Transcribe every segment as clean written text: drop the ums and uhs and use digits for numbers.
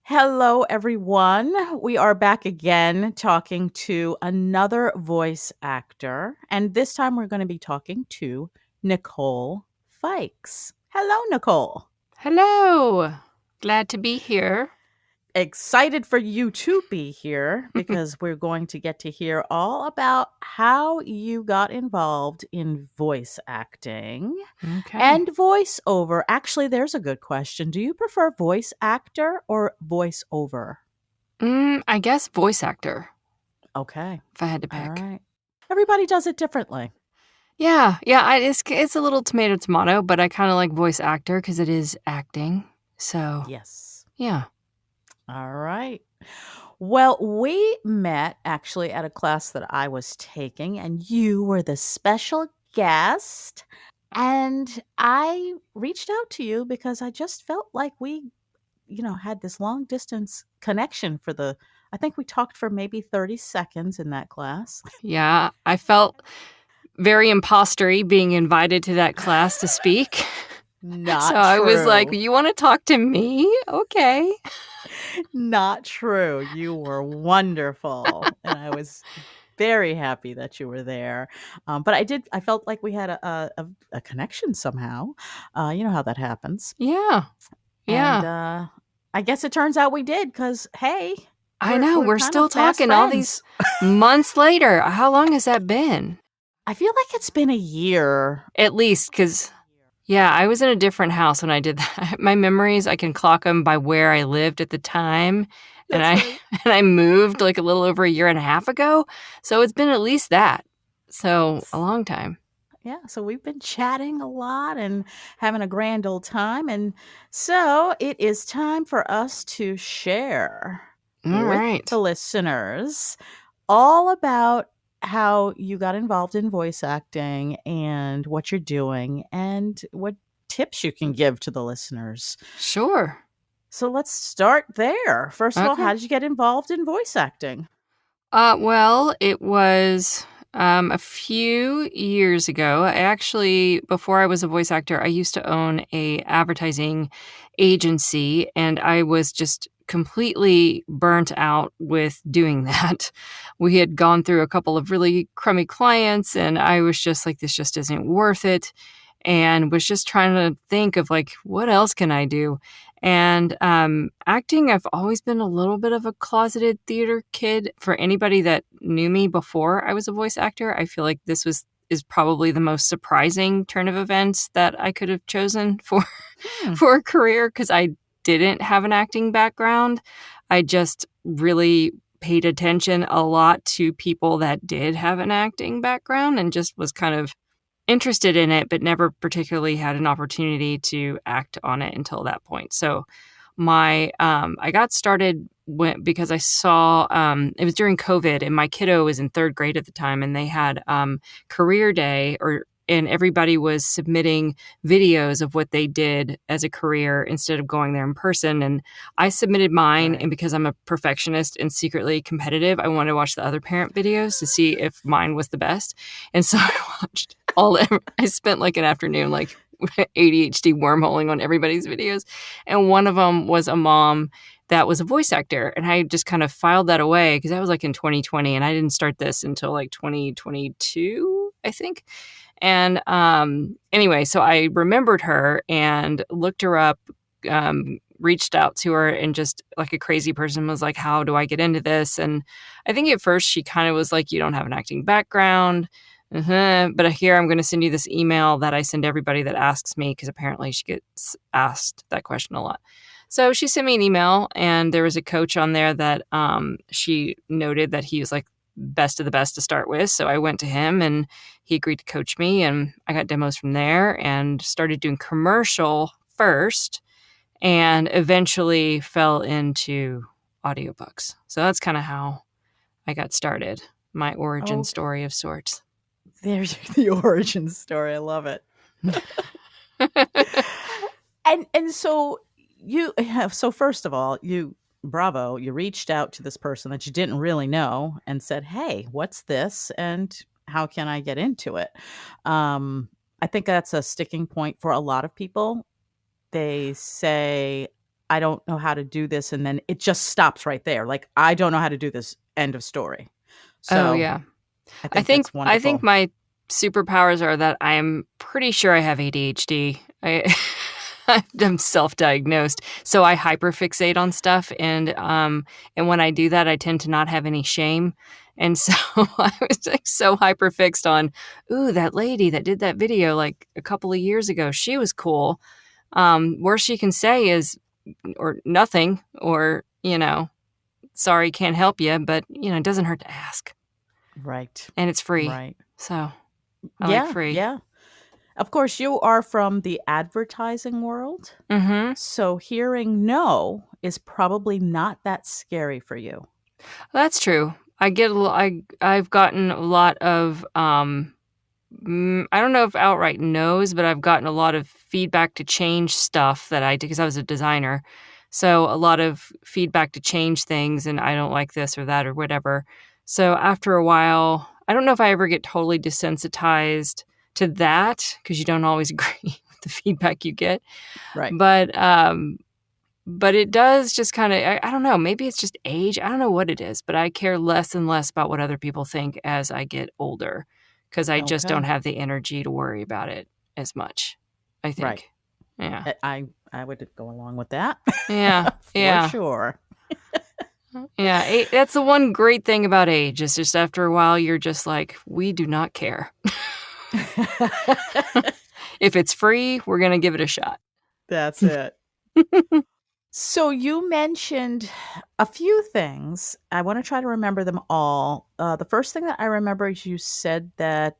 Hello, everyone. We are back again talking to another voice actor. And this time we're going to be talking to Nicole Fikes. Hello, Nicole. Hello. Glad to be here. Excited for you to be here because we're going to get to hear all about how you got involved in voice acting Okay. and voiceover. Actually, there's a good question. Do you prefer voice actor or voiceover? I guess voice actor, Okay. if I had to All pick. right. Everybody does it differently. Yeah. It's a little tomato tomato, but I kind of like voice actor because it is acting. So Yes. yeah. All right. Well, we met actually at a class that I was taking, and you were the special guest. And I reached out to you because I just felt like we had this long distance connection I think we talked for maybe 30 seconds in that class. Yeah. I felt very impostery being invited to that class to speak. So Not I was like, true. "You want to talk to me? Okay." Not true. You were wonderful, and I was very happy that you were there. But I felt like we had a connection somehow. You know how that happens. Yeah. And Yeah. I guess it turns out we did because, hey, I we're, know. we're We're kind of still fast talking all these friends. months later. How long has that been? I feel like it's been a year. At least, because yeah, I was in a different house when I did that. My memories, I can clock them by where I lived at the time, and That's I right. and I moved like a little over a year and a half ago, so it's been at least that. So, a long time. Yeah, so we've been chatting a lot and having a grand old time. And so it is time for us to share All with the right. listeners all about how you got involved in voice acting and what you're doing and what tips you can give to the listeners. Sure. So let's start there. First of all, how Okay. did you get involved in voice acting? Well, it was a few years ago. I actually, before I was a voice actor, I used to own a advertising agency, and I was just completely burnt out with doing that. We had gone through a couple of really crummy clients, and I was just like, this just isn't worth it. And was just trying to think of like, what else can I do? And acting, I've always been a little bit of a closeted theater kid. For anybody that knew me before I was a voice actor, I feel like is probably the most surprising turn of events that I could have chosen for Hmm. for a career because I didn't have an acting background. I just really paid attention a lot to people that did have an acting background and just was kind of interested in it, but never particularly had an opportunity to act on it until that point. So I got started because I saw it was during COVID, and my kiddo was in third grade at the time, and they had career day and everybody was submitting videos of what they did as a career instead of going there in person. And I submitted mine, Right. and because I'm a perfectionist and secretly competitive, I wanted to watch the other parent videos to see if mine was the best. And so I watched I spent like an afternoon like ADHD wormholing on everybody's videos. And one of them was a mom that was a voice actor. And I just kind of filed that away because that was like in 2020. And I didn't start this until like 2022, I think. And anyway, so I remembered her and looked her up, reached out to her, and just like a crazy person was like, how do I get into this? And I think at first she kind of was like, you don't have an acting background. But here I'm going to send you this email that I send everybody that asks me because apparently she gets asked that question a lot. So she sent me an email, and there was a coach on there that she noted that he was like best of the best to start with. So I went to him, and he agreed to coach me, and I got demos from there and started doing commercial first, and eventually fell into audiobooks. So that's kind of how I got started. My origin Oh, story of sorts. there's the origin story. I love it. And so you have so first of all, you bravo, you reached out to this person that you didn't really know and said, "Hey, what's this and how can I get into it?" Um I think that's a sticking point for a lot of people. They say, I don't know how to do this, and then it just stops right there. Like, I don't know how to do this, end of story. Oh So yeah. I I think think that's I think wonderful. my superpowers are that I am pretty sure I have ADHD. I'm self-diagnosed, so I hyperfixate on stuff, and when I do that, I tend to not have any shame, and so I was like so hyperfixed on, ooh, that lady that did that video like a couple of years ago, she was cool. Worst she can say is or nothing, or sorry, can't help you, but it doesn't hurt to ask, Right. and it's free, Right. so I like Yeah, free. yeah. Of course, you are from the advertising world, Mhm. so hearing no is probably not that scary for you. That's true. I've gotten a lot of, I don't know if outright no's, but I've gotten a lot of feedback to change stuff that I did because I was a designer. So a lot of feedback to change things, and I don't like this or that or whatever. So after a while, I don't know if I ever get totally desensitized to that because you don't always agree with the feedback you get. Right. But but it does just kinda I don't know, maybe it's just age, I don't know what it is, but I care less and less about what other people think as I get older, because I just don't Okay. have the energy to worry about it as much, I Right. think. Yeah. I would go along with that Yeah, for yeah, sure. yeah, that's the one great thing about age, is just after a while, you're just like, "We do not care. If it's free, we're gonna give it a shot." That's it. So you mentioned a few things. I want to try to remember them all. The first thing that I remember is you said that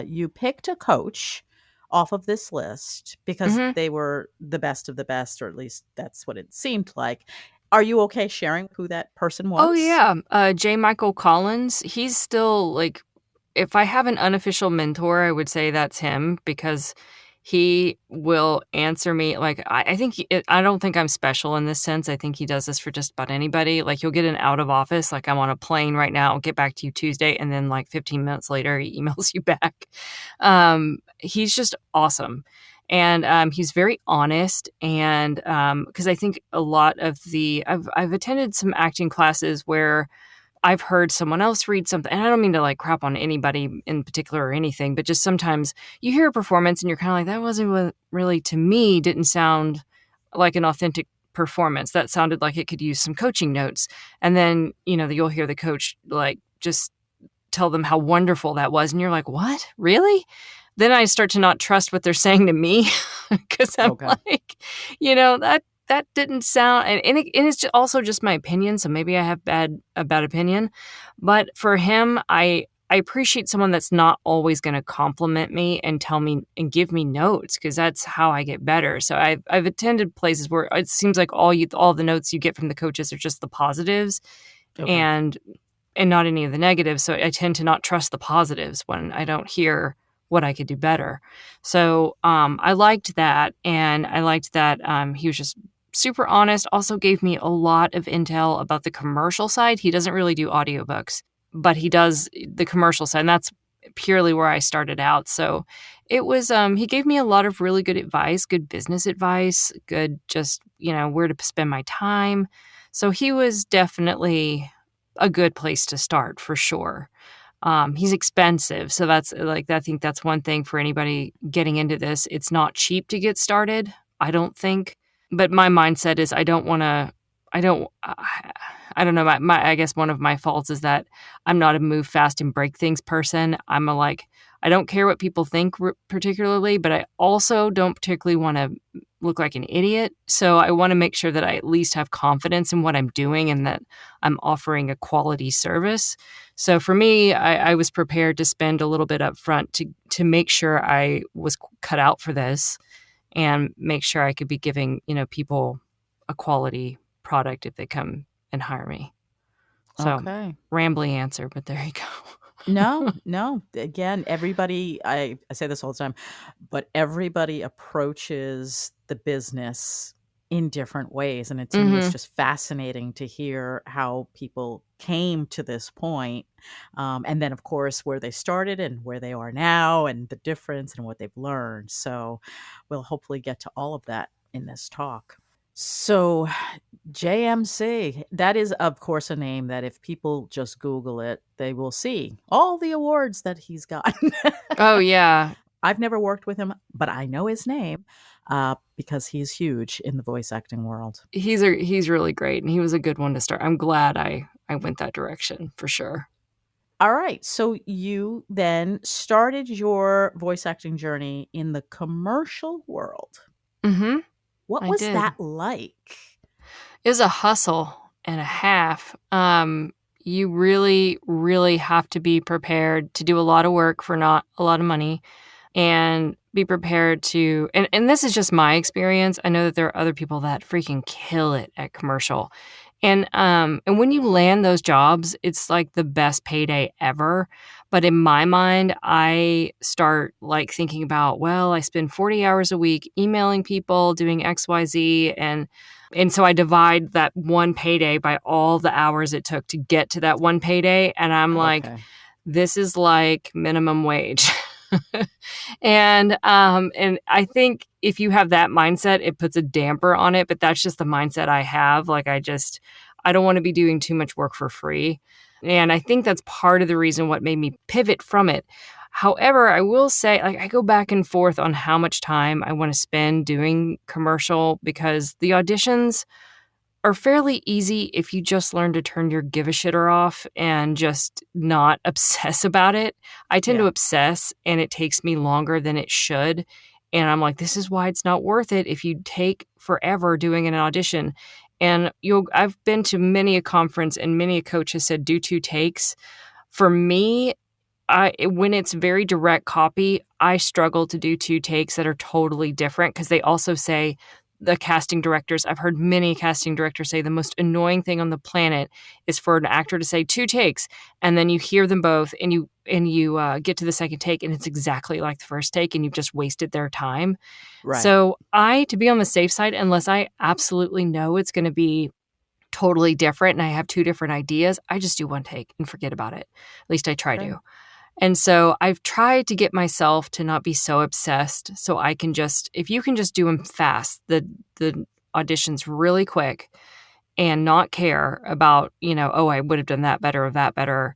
you picked a coach off of this list because Mhm. they were the best of the best, or at least that's what it seemed like. Are you okay sharing who that person Oh, was? yeah, J. Michael Collins, he's still, like if I have an unofficial mentor, I would say that's him because he will answer me, like, I think I don't think I'm special in this sense, I think he does this for just about anybody, like, you'll get an out of office, like, "I'm on a plane right now, I'll get back to you Tuesday," and then, like, 15 minutes later, he emails you back. He's just awesome, and, he's very honest, and, because I think a lot of I've attended some acting classes where I've heard someone else read something, and I don't mean to like crap on anybody in particular or anything, but just sometimes you hear a performance and you're kind of like, that wasn't what really, to me, didn't sound like an authentic performance. That sounded like it could use some coaching notes. And then, you'll hear the coach like just tell them how wonderful that was. And you're like, what? Really? Then I start to not trust what they're saying to me because I'm Okay. like, that didn't sound, and it's also just my opinion. So maybe I have a bad opinion, but for him, I appreciate someone that's not always going to compliment me and tell me and give me notes because that's how I get better. So I've attended places where it seems like all the notes you get from the coaches are just the positives, Okay. and not any of the negatives. So I tend to not trust the positives when I don't hear what I could do better. So I liked that. And I liked that he was just super honest, also gave me a lot of intel about the commercial side. He doesn't really do audiobooks, but he does the commercial side. And that's purely where I started out. So it was, he gave me a lot of really good advice, good business advice, good just, where to spend my time. So he was definitely a good place to start for sure. He's expensive, so that's like I think that's one thing for anybody getting into this. It's not cheap to get started, I don't think. But my mindset is I don't want to. I don't. I don't know. I guess one of my faults is that I'm not a move fast and break things person. I'm a like. I don't care what people think particularly, but I also don't particularly want to look like an idiot. So I want to make sure that I at least have confidence in what I'm doing and that I'm offering a quality service. So for me, I was prepared to spend a little bit up front to make sure I was cut out for this and make sure I could be giving, people a quality product if they come and hire me. So Okay. rambly answer, but there you No, go. no. Again, everybody, I say this all the time, but everybody approaches the business in different ways. And to me, it's Mhm. just fascinating to hear how people came to this point. And then, of course, where they started and where they are now and the difference and what they've learned. So we'll hopefully get to all of that in this talk. So, JMC, that is, of course, a name that if people just Google it, they will see all the awards that he's gotten. Oh yeah, I've never worked with him, but I know his name because he's huge in the voice acting world. he's really great, and he was a good one to start. I'm glad I went that direction for sure. All right. So, you then started your voice acting journey in the commercial world. Mm-hmm. What I was did. that like? It was a hustle and a half. You really, really have to be prepared to do a lot of work for not a lot of money, and be prepared to, and this is just my experience. I know that there are other people that freaking kill it at commercial. And when you land those jobs, it's like the best payday ever. But in my mind, I start like thinking about, well, I spend 40 hours a week emailing people, doing XYZ, and so I divide that one payday by all the hours it took to get to that one payday. And I'm like, Okay. this is like minimum wage. And I think if you have that mindset, it puts a damper on it. But that's just the mindset I have. Like I don't want to be doing too much work for free. And I think that's part of the reason what made me pivot from it. However, I will say, like, I go back and forth on how much time I want to spend doing commercial, because the auditions are fairly easy if you just learn to turn your give a shitter off and just not obsess about it. I tend to Yeah. obsess, and it takes me longer than it should. And I'm like, this is why it's not worth it if you take forever doing an audition. And I've been to many a conference, and many a coach has said do 2 takes. For me, when it's very direct copy, I struggle to do 2 takes that are totally different, because they also say, the casting directors, I've heard many casting directors say the most annoying thing on the planet is for an actor to say 2 takes, and then you hear them both, and you get to the second take, and it's exactly like the first take, and you've just wasted their time. Right. So to be on the safe side, unless I absolutely know it's going to be totally different and I have 2 different ideas, I just do 1 take and forget about it. At least I try to. Sure. And so I've tried to get myself to not be so obsessed, so I can just, if you can just do them fast, the auditions really quick, and not care about, oh, I would have done that better or that better,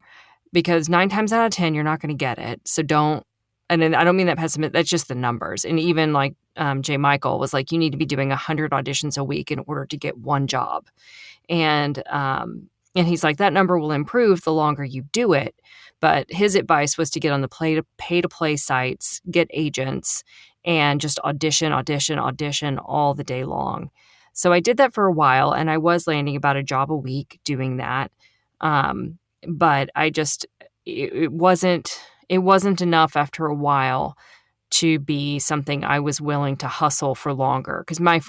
because 9 times out of 10, you're not going to get it. So don't, and then I don't mean that pessimist, that's just the numbers. And even like J. Michael was like, you need to be doing 100 auditions a week in order to get one job. And he's like, that number will improve the longer you do it. But his advice was to get on the pay to play sites, get agents, and just audition, audition, audition all the day long. So I did that for a while, and I was landing about a job a week doing that. But it wasn't enough after a while to be something I was willing to hustle for longer. Because my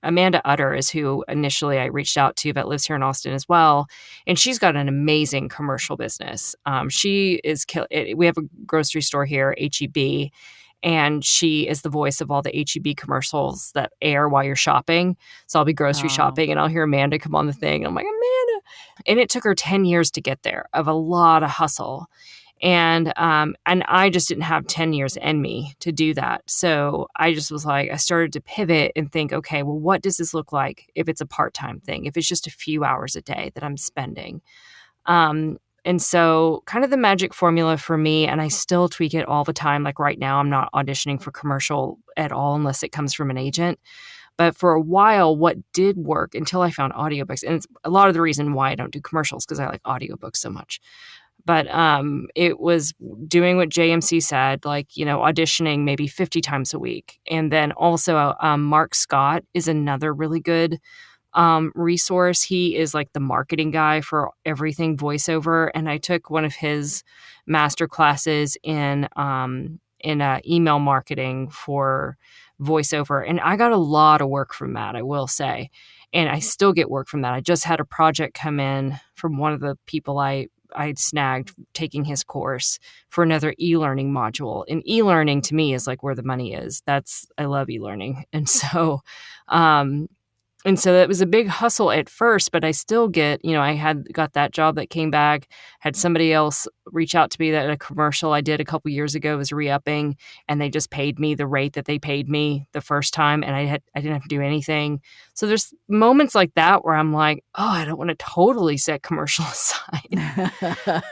Amanda Utter is who initially I reached out to, that lives here in Austin as well. And she's got an amazing commercial business. She is, we have a grocery store here, HEB, and she is the voice of all the HEB commercials that air while you're shopping. So I'll be grocery Oh, shopping and I'll hear Amanda come on the thing. And I'm like, Amanda. And it took her 10 years to get there, of a lot of hustle. And I just didn't have 10 years in me to do that. So I just was like, I started to pivot and think, okay, well, what does this look like if it's a part-time thing, if it's just a few hours a day that I'm spending? And so kind of the magic formula for me, and I still tweak it all the time. Like right now, I'm not auditioning for commercial at all unless it comes from an agent. But for a while, what did work until I found audiobooks, and it's a lot of the reason why I don't do commercials, because I like audiobooks so much. But it was doing what JMC said, like, auditioning maybe 50 times a week. And then also Marc Scott is another really good resource. He is like the marketing guy for everything voiceover. And I took one of his master classes in email marketing for voiceover. And I got a lot of work from that, I will say. And I still get work from that. I just had a project come in from one of the people I'd snagged taking his course for another e-learning module. And e-learning to me is like where the money is. I love e-learning. And so And so it was a big hustle at first, but I still get, I had got that job that came back, had somebody else reach out to me that a commercial I did a couple years ago was re-upping, and they just paid me the rate that they paid me the first time, and I didn't have to do anything. So there's moments like that where I'm like, oh, I don't want to totally set commercial aside.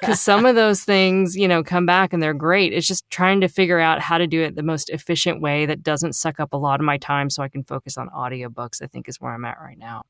Because some of those things, come back and they're great. It's just trying to figure out how to do it the most efficient way that doesn't suck up a lot of my time so I can focus on audiobooks, I think is where I'm at right now.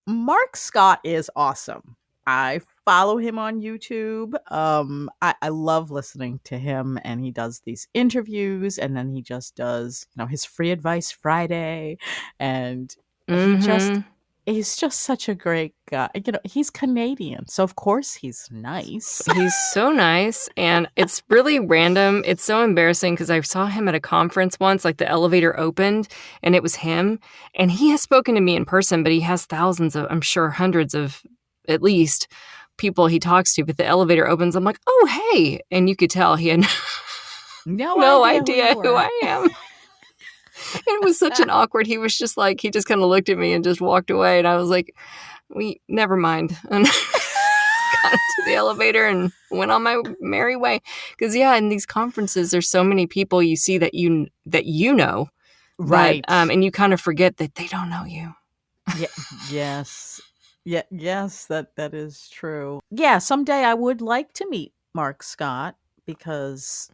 Marc Scott is awesome. I follow him on YouTube. I love listening to him, and he does these interviews, and then he just does, his free advice Friday, and Mm-hmm. he's just such a great guy. He's Canadian, so of course he's nice. He's so nice, and it's really random. It's so embarrassing because I saw him at a conference once, like the elevator opened, and it was him. And he has spoken to me in person, but he has thousands of, I'm sure hundreds of, at least, people he talks to. But the elevator opens, I'm like, oh, hey. And you could tell he had no idea who I am. It was such an awkward, he was just like, he just kind of looked at me and just walked away. And I was like, never mind. And got into the elevator and went on my merry way. Because in these conferences, there's so many people you see that you know, Right? And you kind of forget that they don't know you. Yes. Yes, that is true. Yeah, someday I would like to meet Marc Scott because,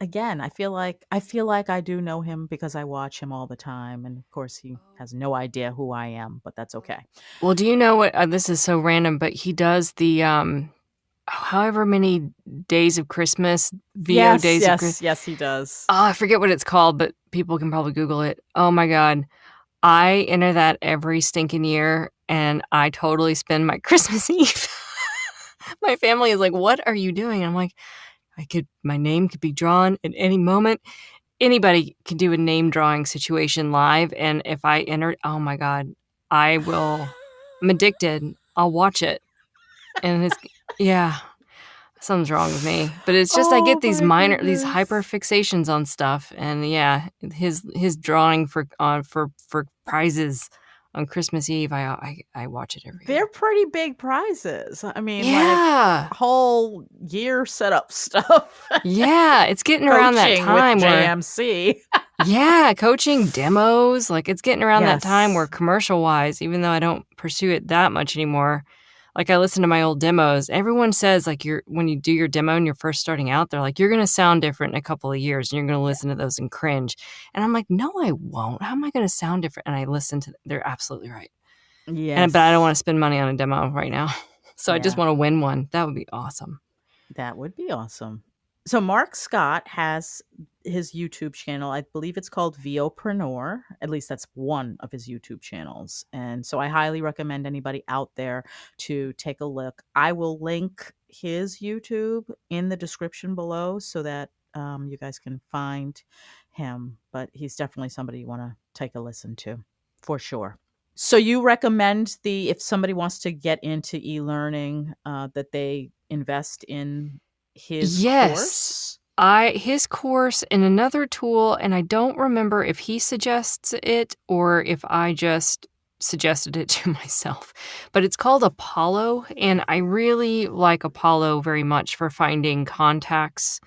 again, I feel like I do know him because I watch him all the time, and of course he has no idea who I am, but that's okay. Well, do you know what? This is so random, but he does the however many days of Christmas, VO days of Christmas. Yes, he does. Oh, I forget what it's called, but people can probably Google it. Oh my God. I enter that every stinking year, and I totally spend my Christmas Eve. My family is like, what are you doing? I'm like, my name could be drawn at any moment. Anybody can do a name drawing situation live. And if I enter, oh my God, I'm addicted. I'll watch it. And something's wrong with me. But it's just, I get these these hyper fixations on stuff. And his drawing for prizes on Christmas Eve, I watch it every year. They're pretty big prizes. I mean, like whole year setup stuff. Yeah, it's getting around that time with JMC. Coaching demos. Like, it's getting around that time where commercial wise, even though I don't pursue it that much anymore, like I listen to my old demos. Everyone says, like, when you do your demo and you're first starting out, they're like, you're going to sound different in a couple of years and you're going to listen to those and cringe. And I'm like, no, I won't. How am I going to sound different? And I listen to, they're absolutely right. Yes. But I don't want to spend money on a demo right now. So I just want to win one. That would be awesome. That would be awesome. So Marc Scott has his YouTube channel. I believe it's called VOpreneur. At least that's one of his YouTube channels. And so I highly recommend anybody out there to take a look. I will link his YouTube in the description below so that you guys can find him. But he's definitely somebody you want to take a listen to, for sure. So you recommend if somebody wants to get into e-learning, that they invest in his course? His course and another tool, and I don't remember if he suggests it or if I just suggested it to myself, but it's called Apollo, and I really like Apollo very much for finding contacts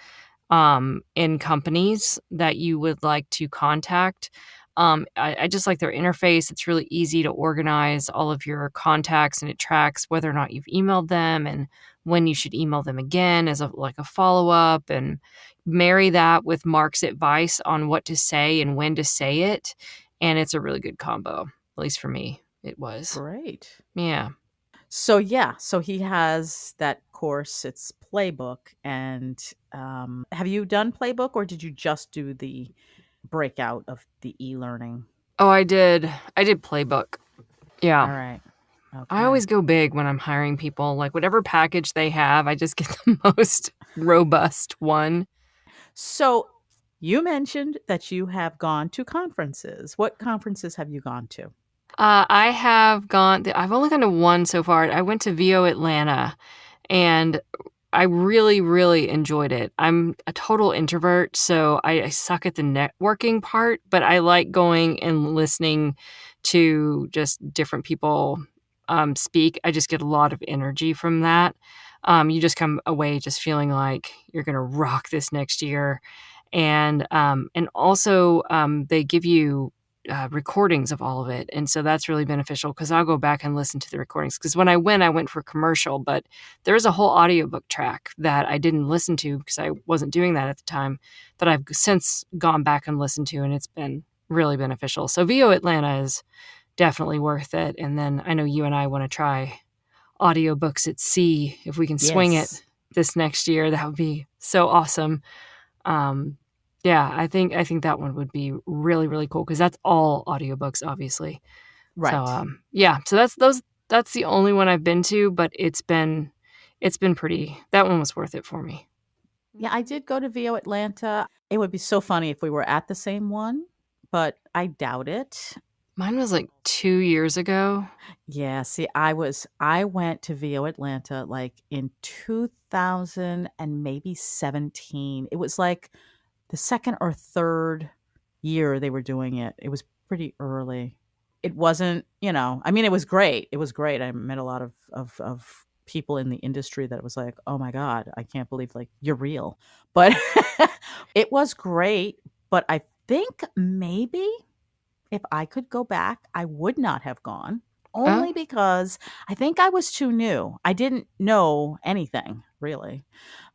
in companies that you would like to contact. I just like their interface. It's really easy to organize all of your contacts, and it tracks whether or not you've emailed them and when you should email them again as a follow-up, and marry that with Marc's advice on what to say and when to say it. And it's a really good combo. At least for me, it was. Great. Yeah. So he has that course. It's Playbook. And have you done Playbook, or did you just do the breakout of the e-learning? Oh, I did Playbook. Yeah. All right. Okay. I always go big when I'm hiring people. Like, whatever package they have, I just get the most robust one. So you mentioned that you have gone to conferences. What conferences have you gone to? I have I've only gone to one so far. I went to VO Atlanta, and I really, really enjoyed it. I'm a total introvert, so I suck at the networking part, but I like going and listening to just different people speak, I just get a lot of energy from that. You just come away just feeling like you're going to rock this next year. And also they give you recordings of all of it. And so that's really beneficial because I'll go back and listen to the recordings. Because when I went for commercial, but there's a whole audiobook track that I didn't listen to because I wasn't doing that at the time, that I've since gone back and listened to, and it's been really beneficial. So VO Atlanta is definitely worth it. And then I know you and I want to try audiobooks at sea. If we can swing it Yes. this next year, that would be so awesome. Um, yeah, I think that one would be really, really cool because that's all audiobooks, obviously. So Right. yeah, so that's the only one I've been to, but it's been pretty, that one was worth it for me. Yeah, I did go to VO Atlanta. It would be so funny if we were at the same one, but I doubt it. Mine was like 2 years ago. Yeah, see, I went to VO Atlanta like in 2000 and maybe 17. It was like the second or third year they were doing it. It was pretty early. It wasn't, I mean, it was great. It was great. I met a lot of people in the industry that was like, "Oh my god, I can't believe like you're real." But it was great, but I think maybe if I could go back, I would not have gone, Oh, only because I think I was too new. I didn't know anything, really.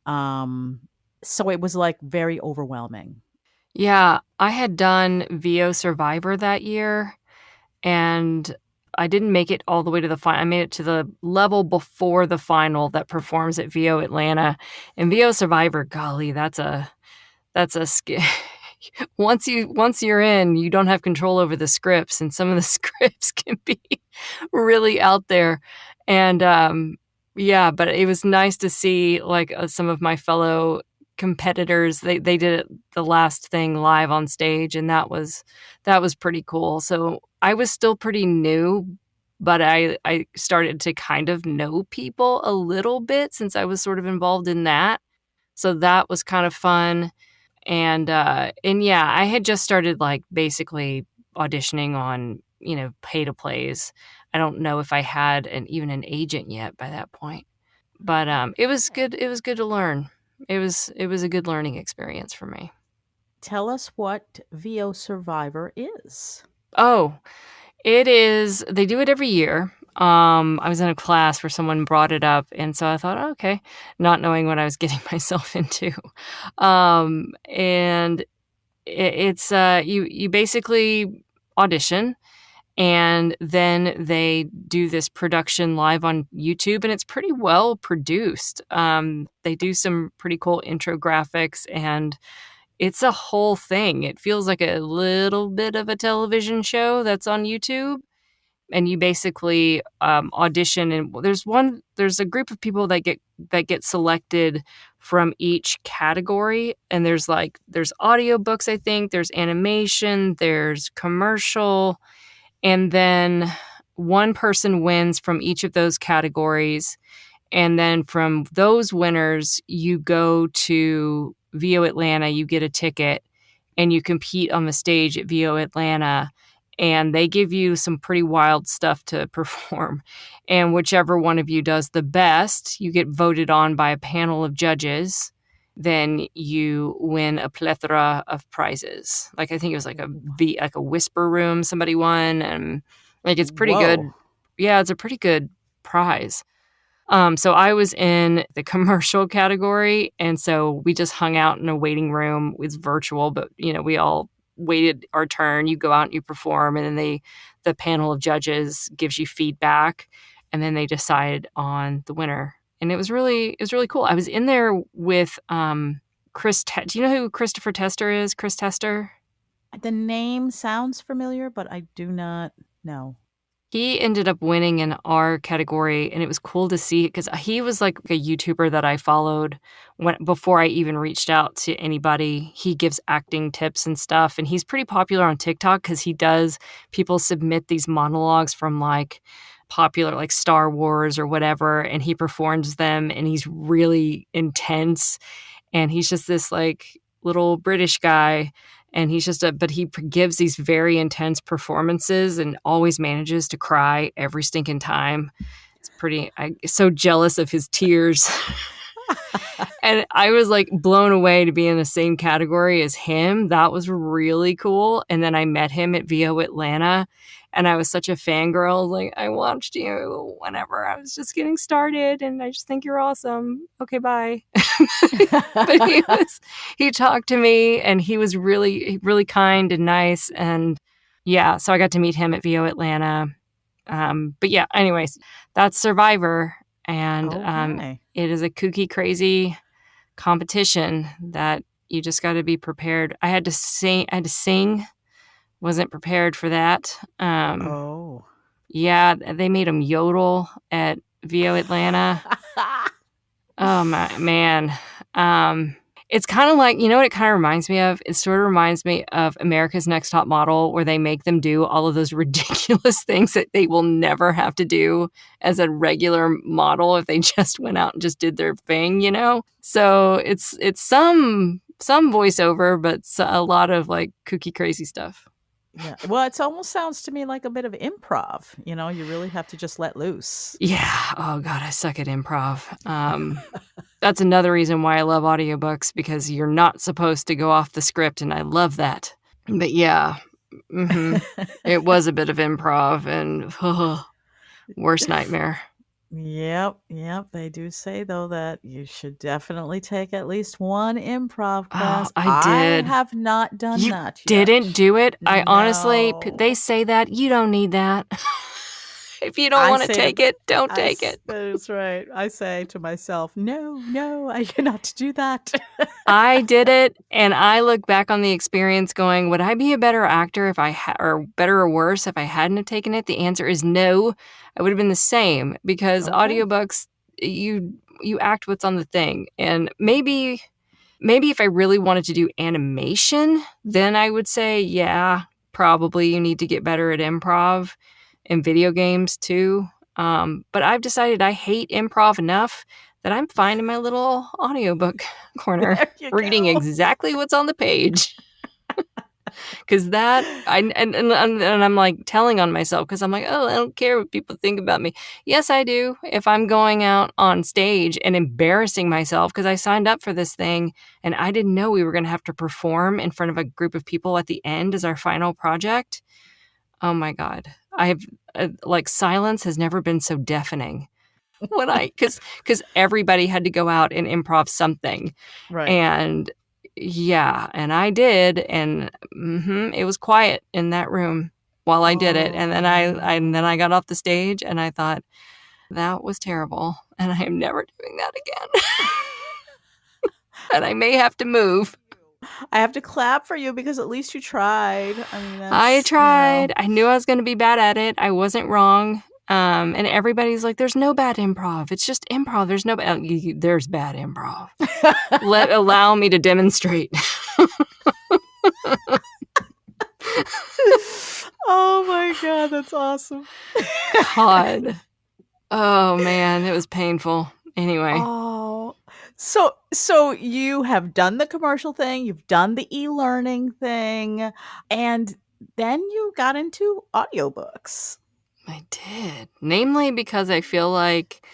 Um, so it was, like, very overwhelming. yeah, I had done VO Survivor that year, and I didn't make it all the way to the final. I made it to the level before the final that performs at VO Atlanta. And VO Survivor, golly, that's a once you're in, you don't have control over the scripts, and some of the scripts can be really out there. And yeah, but it was nice to see like some of my fellow competitors. They did the last thing live on stage, and that was pretty cool. So I was still pretty new, but I started to kind of know people a little bit since I was sort of involved in that. So that was kind of fun. And yeah, I had just started like basically auditioning on, pay to plays. I don't know if I had even an agent yet by that point. But it was good to learn. It was a good learning experience for me. Tell us what VO Survivor is. Oh, it is, they do it every year. I was in a class where someone brought it up, and so I thought, "Oh, okay," not knowing what I was getting myself into. And it's you basically audition, and then they do this production live on YouTube, and it's pretty well produced. They do some pretty cool intro graphics, and it's a whole thing. It feels like a little bit of a television show that's on YouTube, and you basically audition, and there's a group of people that get selected from each category, and there's audiobooks, I think there's animation, there's commercial, and then one person wins from each of those categories. And then from those winners, you go to VO Atlanta, you get a ticket, and you compete on the stage at VO Atlanta. And they give you some pretty wild stuff to perform. And whichever one of you does the best, you get voted on by a panel of judges. Then you win a plethora of prizes. Like I think it was like a whisper room somebody won, and like it's pretty Whoa. good. Yeah, it's a pretty good prize. So I was in the commercial category, and so we just hung out in a waiting room. It's virtual, but we all waited our turn. You go out and you perform, and then the panel of judges gives you feedback, and then they decide on the winner. And it was really cool. I was in there with Chris. Do you know who Christopher Tester is? Chris Tester. The name sounds familiar, but I do not know. He ended up winning in our category, and it was cool to see because he was like a YouTuber that I followed before I even reached out to anybody. He gives acting tips and stuff, and he's pretty popular on TikTok because people submit these monologues from like popular like Star Wars or whatever, and he performs them, and he's really intense, and he's just this like little British guy, And but he gives these very intense performances and always manages to cry every stinking time. I'm so jealous of his tears. And I was like blown away to be in the same category as him. That was really cool. And then I met him at VO Atlanta, and I was such a fangirl. Like, I watched you whenever I was just getting started, and I just think you're awesome. Okay, bye. But he talked to me, and he was really, really kind and nice. And yeah, so I got to meet him at VO Atlanta. But yeah, anyways, that's Survivor. And Okay. it is a kooky, crazy competition that you just got to be prepared. I had to sing. Wasn't prepared for that. Oh. Yeah, they made him yodel at VO Atlanta. Oh my man. It's kind of like, you know what it kind of reminds me of? It sort of reminds me of America's Next Top Model, where they make them do all of those ridiculous things that they will never have to do as a regular model if they just went out and just did their thing, you know? So it's some voiceover, but a lot of like kooky, crazy stuff. Yeah. Well, it almost sounds to me like a bit of improv. You really have to just let loose. Yeah. Oh God, I suck at improv. That's another reason why I love audiobooks, because you're not supposed to go off the script, and I love that. But yeah, it was a bit of improv, and worst nightmare. Yep, they do say though that you should definitely take at least one improv Oh, class. I I did. have not done You that didn't yet. do it? I honestly, they No. say that. You don't need that. If you don't I want to say take to it, don't take it. That's right. I say to myself, no, I cannot do that. I did it, and I look back on the experience going, would I be a better actor if or better or worse if I hadn't have taken it? The answer is no. I would have been the same, because Okay. audiobooks, you act what's on the thing. And maybe if I really wanted to do animation, then I would say, yeah, probably you need to get better at improv and video games too. But I've decided I hate improv enough that I'm fine in my little audiobook corner, There you reading go. exactly what's on the page. Because and I'm like telling on myself, because I'm like, oh, I don't care what people think about me. Yes, I do. If I'm going out on stage and embarrassing myself, because I signed up for this thing and I didn't know we were going to have to perform in front of a group of people at the end as our final project. Oh my God. I've like, silence has never been so deafening when because everybody had to go out and improv something. Right. And yeah, and I did, and it was quiet in that room while I did it. And then Oh. and then I got off the stage, and I thought, that was terrible, and I am never doing that again. And I may have to move. I have to clap for you because at least you tried. I mean, I that's, tried. I knew I was going to be bad at it. I wasn't wrong. And everybody's like, "There's no bad improv. It's just improv. There's no there's bad improv. Allow me to demonstrate." Oh my God, that's awesome. God. Oh man, it was painful. Anyway, Oh, so you have done the commercial thing, you've done the e-learning thing, and then you got into audiobooks. I did. Namely because I feel like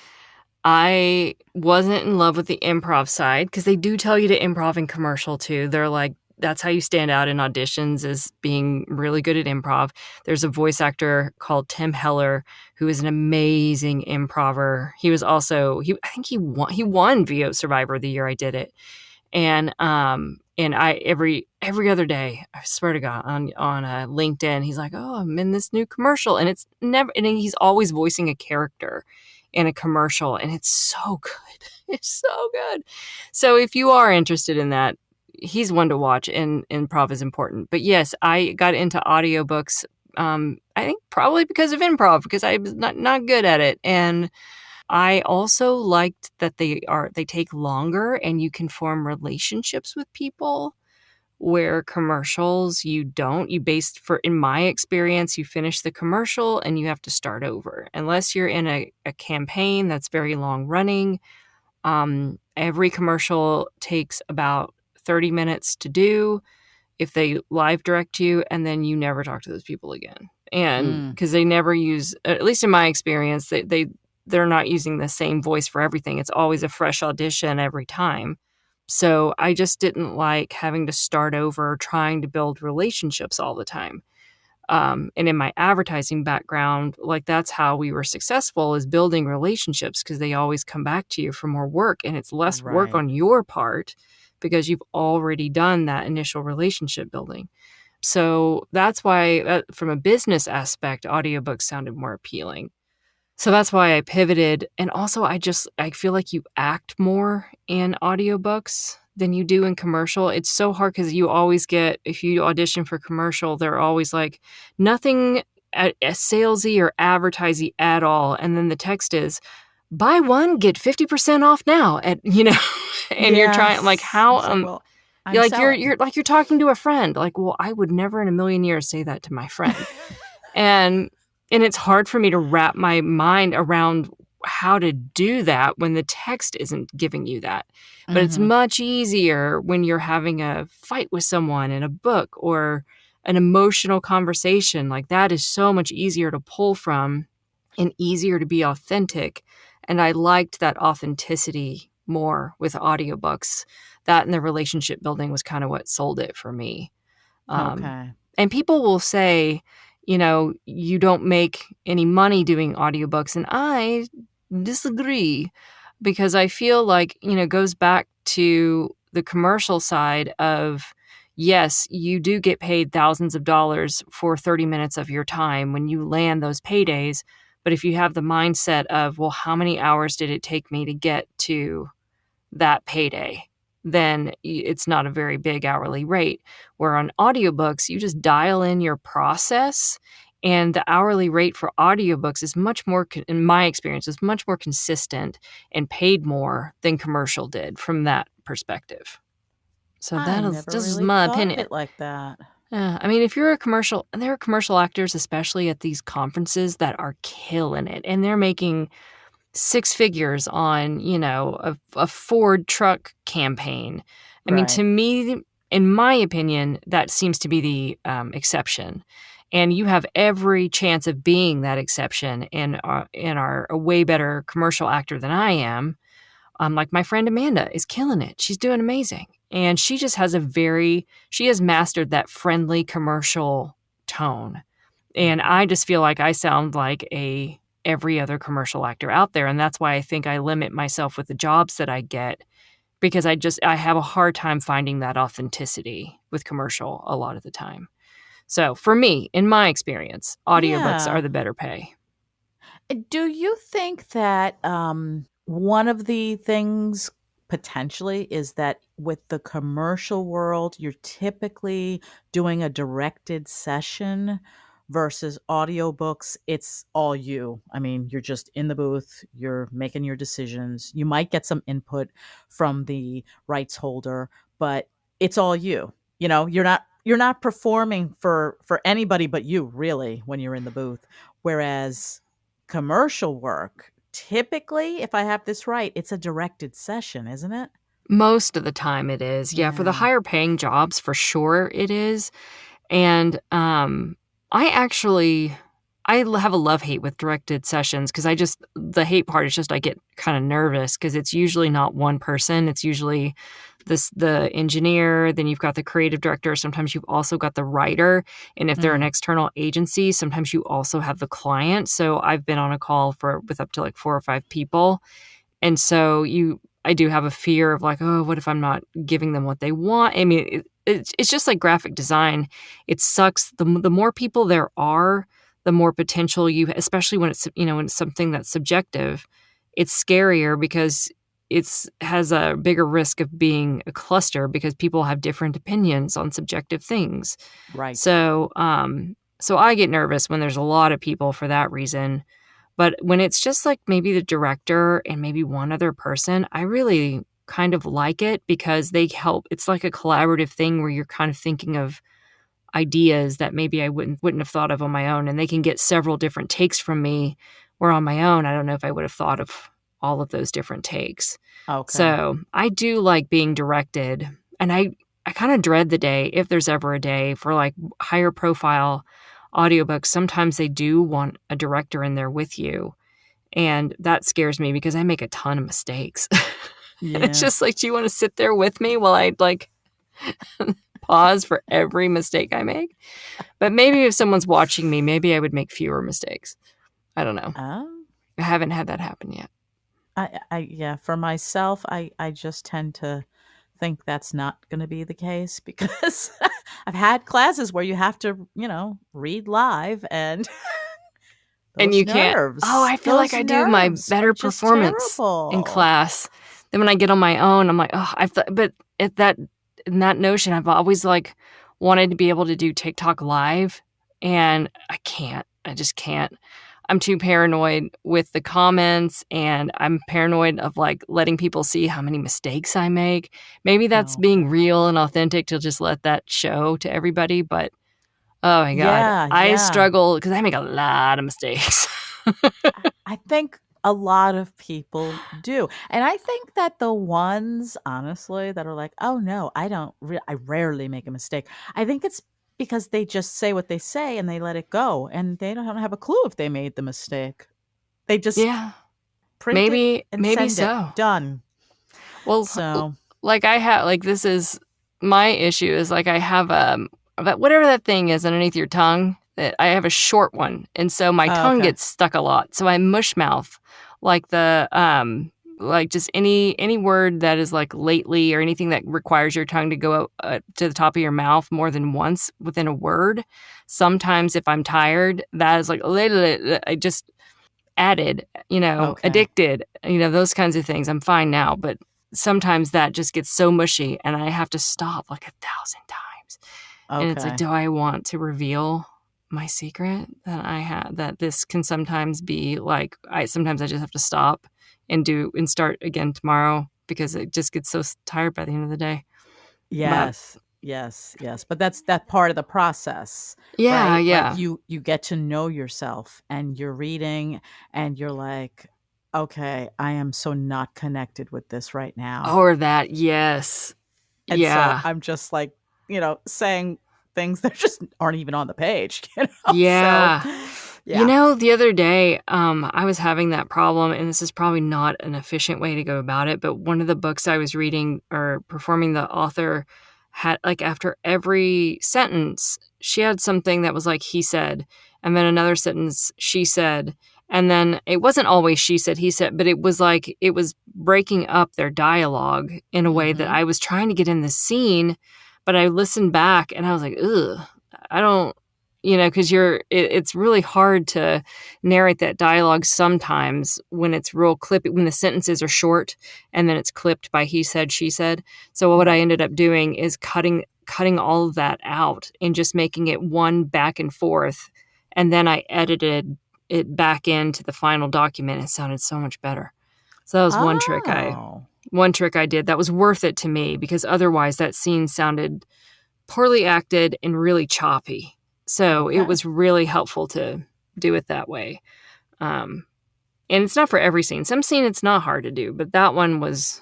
I wasn't in love with the improv side, because they do tell you to improv in commercial too. They're like, that's how you stand out in auditions, is being really good at improv. There's a voice actor called Tim Heller who is an amazing improver. He was also I think he won VO Survivor the year I did it. And I every other day, I swear to God, on LinkedIn, he's like, "Oh, I'm in this new commercial," and it's never, and he's always voicing a character in a commercial, and it's so good. It's so good. So if you are interested in that, he's one to watch, and improv is important. But yes, I got into audiobooks. I think probably because of improv, because I was not good at it, and I also liked that they take longer and you can form relationships with people, where commercials you don't. In my experience, you finish the commercial and you have to start over. Unless you're in a campaign that's very long running. Every commercial takes about 30 minutes to do. if they live direct you and then you never talk to those people again. And Mm, because they never use, at least in my experience, they're not using the same voice for everything. It's always a fresh audition every time. So I just didn't like having to start over trying to build relationships all the time. And in my advertising background, like that's how we were successful, is building relationships, because they always come back to you for more work, and it's less work right. on your part because you've already done that initial relationship building. So that's why, from a business aspect, audiobooks sounded more appealing. So that's why I pivoted. And also I feel like you act more in audiobooks than you do in commercial. It's so hard because you always get, if you audition for commercial, they're always like nothing salesy or advertisey at all. And then the text is, buy one, get 50% off now and you're trying, like, Yes. how, It's like, well, I'm you're like, selling. you're like, you're talking to a friend. Like, well, I would never in a million years say that to my friend. And it's hard for me to wrap my mind around how to do that when the text isn't giving you that. But it's Hmm. much easier when you're having a fight with someone in a book or an emotional conversation. Like, that is so much easier to pull from and easier to be authentic. And I liked that authenticity more with audiobooks. That and the relationship building was kind of what sold it for me. Um, Okay. and people will say, you don't make any money doing audiobooks. And I disagree, because I feel like, it goes back to the commercial side of, yes, you do get paid thousands of dollars for 30 minutes of your time when you land those paydays. But if you have the mindset of, well, how many hours did it take me to get to that payday, then it's not a very big hourly rate. Where on audiobooks, you just dial in your process, and the hourly rate for audiobooks is much more, in my experience, is much more consistent and paid more than commercial did from that perspective. So I that is never just really my thought of opinion. it like that. I mean, if you're a commercial, and there are commercial actors, especially at these conferences, that are killing it, and they're making six figures on, a Ford truck campaign. I mean, to Right. me, in my opinion, that seems to be the exception. And you have every chance of being that exception, and are a way better commercial actor than I am. Like, my friend Amanda is killing it. She's doing amazing. And she just has she has mastered that friendly commercial tone. And Mhm. I just feel like I sound like every other commercial actor out there. And that's why I think I limit myself with the jobs that I get, because I have a hard time finding that authenticity with commercial a lot of the time. So for me, in my experience, audiobooks are Yeah. the better pay. Do you think that one of the things potentially is that with the commercial world, you're typically doing a directed session versus audiobooks, it's all you. I mean, you're just in the booth, you're making your decisions. You might get some input from the rights holder, but it's all you. You're not performing for anybody but you really when you're in the booth. Whereas commercial work, typically, if I have this right, it's a directed session, isn't it? Most of the time it is. Yeah, for the Yeah. higher paying jobs, for sure it is. And I actually have a love hate with directed sessions, because the hate part is just I get kind of nervous because it's usually not one person. It's usually the engineer, then you've got the creative director, sometimes you've also got the writer, and if they're an Mm, external agency, sometimes you also have the client. So I've been on a call with up to like 4 or 5 people, and so I do have a fear of, like, oh, what if I'm not giving them what they want? I mean, it's just like graphic design. It sucks. The more people there are, the more potential especially when when it's something that's subjective, it's scarier because it's has a bigger risk of being a cluster because people have different opinions on subjective things. right. So I get nervous when there's a lot of people for that reason. But when it's just like maybe the director and maybe one other person, I really kind of like it because they help. It's like a collaborative thing where you're kind of thinking of ideas that maybe I wouldn't have thought of on my own, and they can get several different takes from me. Where on my own, I don't know if I would have thought of all of those different takes. Okay. So I do like being directed, and I kind of dread the day, if there's ever a day, for like higher profile audiobooks. Sometimes they do want a director in there with you. And that scares me because I make a ton of mistakes. And it's Yeah. just like, do you want to sit there with me while I like pause for every mistake I make? But maybe if someone's watching me, maybe I would make fewer mistakes. I don't know. Oh. I haven't had that happen yet. Yeah, for myself, I just tend to think that's not going to be the case because I've had classes where you have to, read live and And you can't, oh, I feel like those I do my nerves are better just performance in terrible. class. Then when I get on my own, I'm like, oh, but at that, in that notion, I've always like wanted to be able to do TikTok live, and I can't. I just can't. I'm too paranoid with the comments, and I'm paranoid of like letting people see how many mistakes I make. Maybe that's being Okay. real and authentic to just let that show to everybody, but oh my God, Yeah, I yeah. struggle because I make a lot of mistakes. I think a lot of people do. And I think that the ones, honestly, that are like, "Oh no, I rarely make a mistake." I think it's because they just say what they say and they let it go and they don't have a clue if they made the mistake. They just Yeah, print it and maybe send it. so. Done. Well, So, like I have, like this is my issue is like I have whatever that thing is underneath your tongue. That I have a short one, and so my tongue okay. gets stuck a lot. So I mush mouth like like just any word that is like lately or anything that requires your tongue to go to the top of your mouth more than once within a word. Sometimes if I'm tired, that is like I just added, Okay. addicted, those kinds of things. I'm fine now, but sometimes that just gets so mushy and I have to stop like 1,000 times. And it's like, Okay. do I want to reveal my secret that I have, that this can sometimes be like, sometimes I just have to stop and start again tomorrow because it just gets so tired by the end of the day. But Yes. Yes, yes. But that's that part of the process, yeah, right? Like yeah. you get to know yourself and you're reading and you're like, "Okay, I am so not connected with this right now." Or that, yes. And so Yeah. I'm just like, saying things that just aren't even on the page, So, Yeah. yeah. The other day, I was having that problem, and this is probably not an efficient way to go about it, but one of the books I was reading or performing, the author had, like, after every sentence, she had something that was like, he said, and then another sentence, she said, and then it wasn't always she said, he said, but it was like, it was breaking up their dialogue in a way that Mhm. I was trying to get in the scene, but I listened back and I was like, ugh, I don't, because it's really hard to narrate that dialogue sometimes when it's real clippy, when the sentences are short and then it's clipped by he said, she said. So what I Right. ended up doing is cutting all of that out and just making it one back and forth. And then I edited it back into the final document. It sounded so much better. So that was Oh. one trick I did that was worth it to me because otherwise that scene sounded poorly acted and really choppy. So it Okay. was really helpful to do it that way. Um, and it's not for every scene. Some scene it's not hard to do, but that one was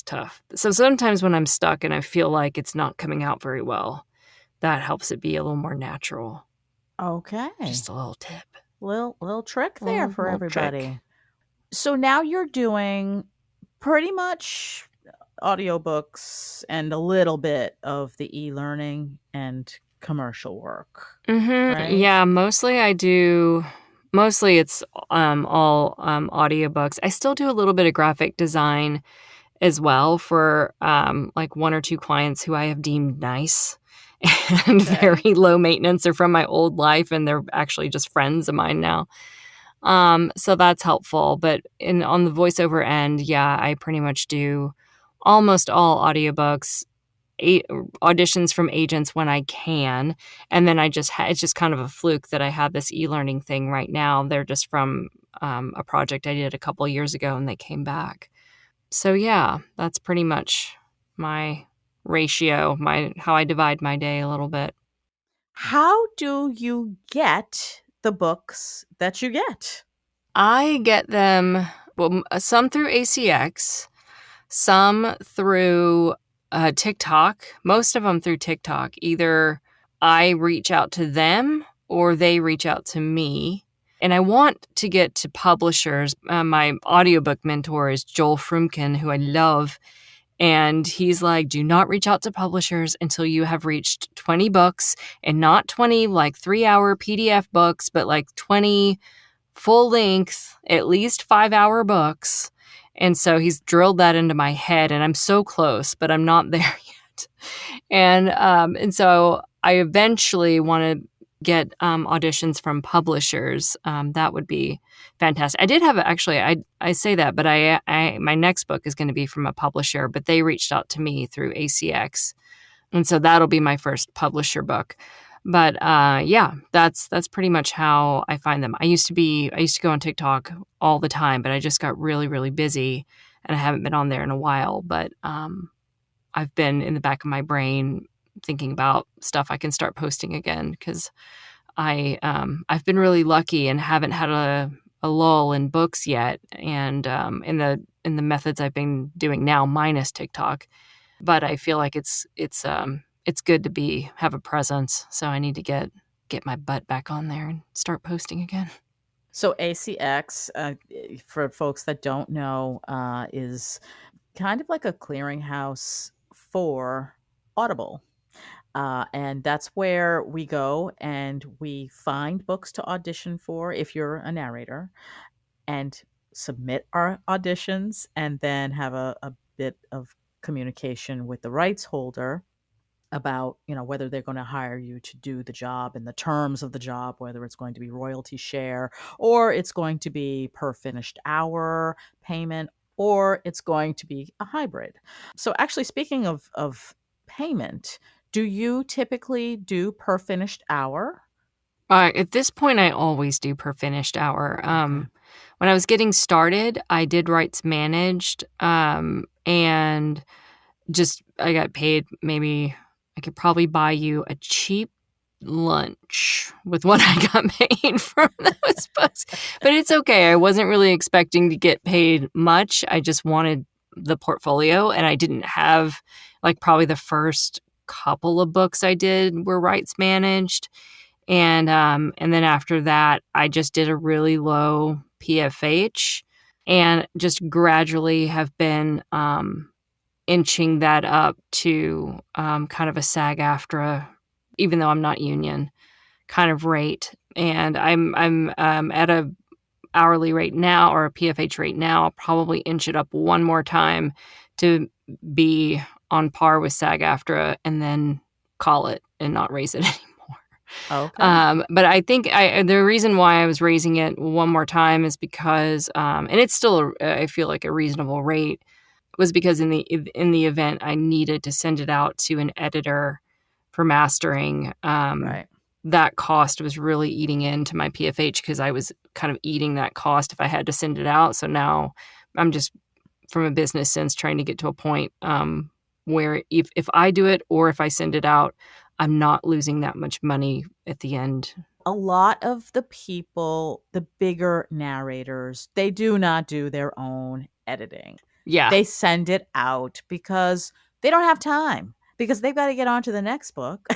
tough. So sometimes when I'm stuck and I feel like it's not coming out very well, that helps it be a little more natural. Okay. Just a little tip, Little trick there for little trick. everybody. So now you're doing pretty much audiobooks and a little bit of the e-learning and commercial work, right? Yeah, mostly I do. Mostly it's all audiobooks. I still do a little bit of graphic design as well for like one or two clients who I have deemed nice and Okay. very low maintenance. They're from my old life and they're actually just friends of mine now. So that's helpful. But on the voiceover end, yeah, I pretty much do almost all audiobooks, a- auditions from agents when I can, and then it's just kind of a fluke that I have this e-learning thing right now. They're just from a project I did a couple years ago, and they came back. So yeah, that's pretty much my ratio, my how I divide my day a little bit. How do you get the books that you get? I get them, well, some through ACX, some through TikTok, most of them through TikTok. Either I reach out to them or they reach out to me. And I want to get to publishers. My audiobook mentor is Joel Frumkin, who I love. And he's like, do not reach out to publishers until you have reached 20 books, and not 20 like 3-hour PDF books, but like 20 full length, at least 5-hour books. And so he's drilled that into my head, and I'm so close, but I'm not there yet. And so I eventually want to get auditions from publishers. That would be fantastic. I did have actually. I say that, but I my next book is going to be from a publisher, but they reached out to me through ACX, and so that'll be my first publisher book. But yeah, that's pretty much how I find them. I used to go on TikTok all the time, but I just got really, really busy, and I haven't been on there in a while. But I've been in the back of my brain thinking about stuff I can start posting again, because I've been really lucky and haven't had a lull in books yet, and in the methods I've been doing now, minus TikTok. But I feel like it's good to have a presence, so I need to get my butt back on there and start posting again. So ACX, for folks that don't know, is kind of like a clearinghouse for Audible. And that's where we go and we find books to audition for if you're a narrator, and submit our auditions, and then have a bit of communication with the rights holder about, whether they're going to hire you to do the job and the terms of the job, whether it's going to be royalty share, or it's going to be per finished hour payment, or it's going to be a hybrid. So actually, speaking of payment, do you typically do per finished hour? At this point, I always do per finished hour. Okay. When I was getting started, I did rights managed, and just I got paid. Maybe I could probably buy you a cheap lunch with what I got paid from those books. But it's okay. I wasn't really expecting to get paid much. I just wanted the portfolio, and I didn't have, like, probably the first couple of books I did were rights managed. And then after that, I just did a really low PFH, and just gradually have been inching that up to kind of a SAG-AFTRA, even though I'm not union, kind of rate. And I'm at a hourly rate now, or a PFH rate now. I'll probably inch it up one more time to be on par with SAG-AFTRA, and then call it and not raise it anymore. Okay. But I think the reason why I was raising it one more time is because, and it's still, I feel like, a reasonable rate, was because in the event I needed to send it out to an editor for mastering, Right. that cost was really eating into my PFH, because I was kind of eating that cost if I had to send it out. So now I'm just, from a business sense, trying to get to a point where if I do it or if I send it out, I'm not losing that much money at the end. A lot of the people, the bigger narrators, they do not do their own editing. Yeah. They send it out because they don't have time, because they've got to get on to the next book,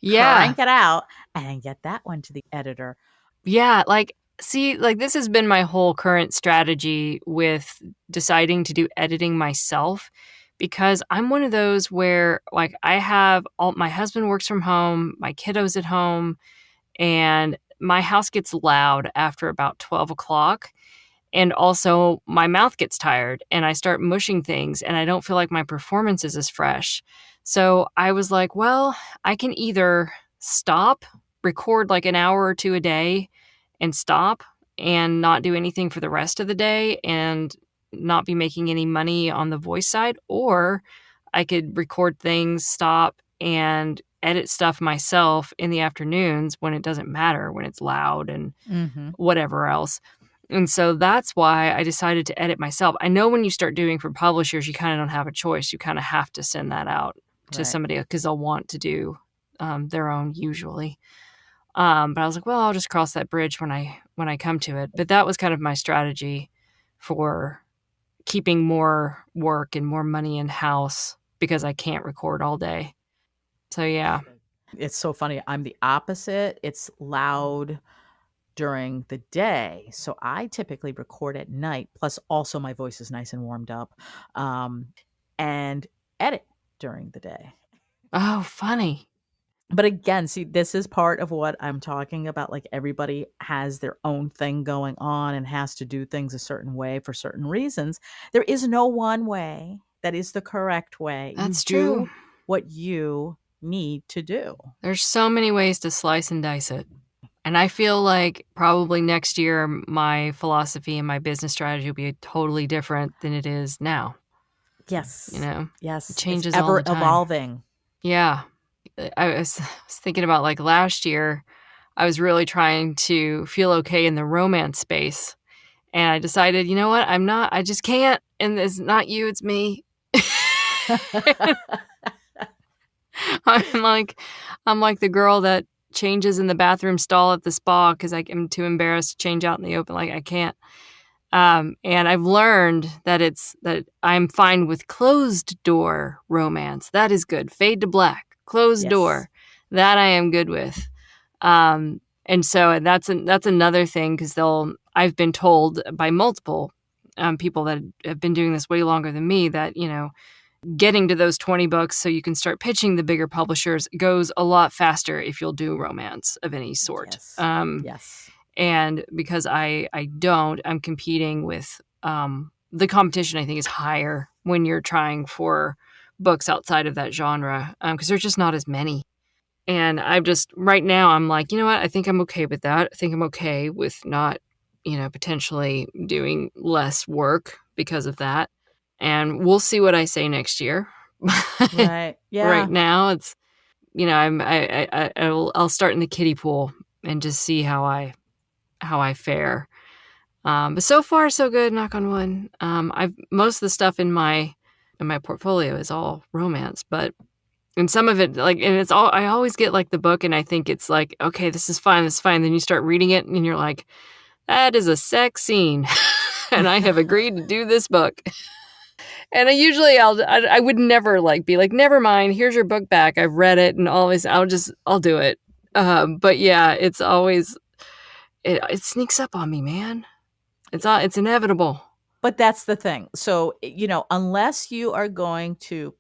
Yeah. crank it out, and get that one to the editor. Yeah. Like, see, like, this has been my whole current strategy with deciding to do editing myself, because I'm one of those where, like, my husband works from home, my kiddos at home, and my house gets loud after about 12 o'clock. And also, my mouth gets tired and I start mushing things, and I don't feel like my performance is as fresh. So I was like, well, I can either stop, record like an hour or two a day, and stop and not do anything for the rest of the day and not be making any money on the voice side, or I could record things, stop, and edit stuff myself in the afternoons when it doesn't matter, when it's loud and Mm-hmm. whatever else. And so that's why I decided to edit myself. I know when you start doing for publishers, you kind of don't have a choice. You kind of have to send that out to Right. somebody, because they'll want to do their own usually. But I was like, well, I'll just cross that bridge when I come to it. But that was kind of my strategy for keeping more work and more money in house because I can't record all day. So yeah. It's so funny. I'm the opposite. It's loud during the day. So I typically record at night. Plus, also my voice is nice and warmed up, and edit during the day. Oh, funny. But again, see, this is part of what I'm talking about. Like everybody has their own thing going on and has to do things a certain way for certain reasons. There is no one way that is the correct way. That's You true. do what you need to do. There's so many ways to slice and dice it. And I feel like probably next year, my philosophy and my business strategy will be totally different than it is now. Yes. You know, Yes. it changes it's ever all the time. evolving. Yeah. I was thinking about like last year, I was really trying to feel okay in the romance space. And I decided, you know what? I just can't. And it's not you, it's me. I'm like the girl that changes in the bathroom stall at the spa because I'm too embarrassed to change out in the open. Like I can't. And I've learned that I'm fine with closed door romance. That is good. Fade to black, closed Yes. door. That I am good with. And so that's another thing because I've been told by multiple people that have been doing this way longer than me that, you know, getting to those 20 books so you can start pitching the bigger publishers goes a lot faster if you'll do romance of any sort. Yes. Yes. And because I don't, I'm competing with the competition. I think is higher when you're trying for books outside of that genre because there's just not as many. And I've just right now I'm like, you know what? I think I'm okay with that. I think I'm okay with not, you know, potentially doing less work because of that. And we'll see what I say next year. Right. Yeah. Right now, it's, you know, I'll start in the kiddie pool and just see how I fare. But so far, so good. Knock on wood. Most of the stuff in my portfolio is all romance, and some of it and it's all I always get like the book, and I think it's like, okay, this is fine. Then you start reading it, and you're like, that is a sex scene, and I have agreed to do this book. And I would never be like, never mind, here's your book back. I've read it and all this. I'll do it. But yeah, it's always, it sneaks up on me, man. It's inevitable. But that's the thing. So, you know, unless you are going to,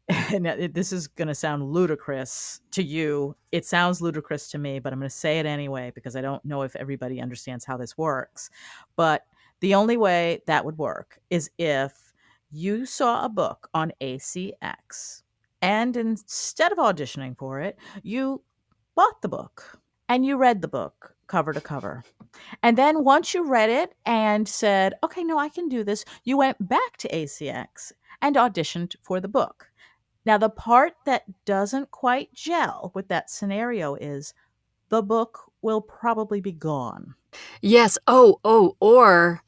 and this is going to sound ludicrous to you. It sounds ludicrous to me, but I'm going to say it anyway because I don't know if everybody understands how this works. But the only way that would work is if you saw a book on ACX and instead of auditioning for it, you bought the book and you read the book cover to cover. And then once you read it and said, okay, no, I can do this, you went back to ACX and auditioned for the book. Now, the part that doesn't quite gel with that scenario is the book will probably be gone. Yes. Or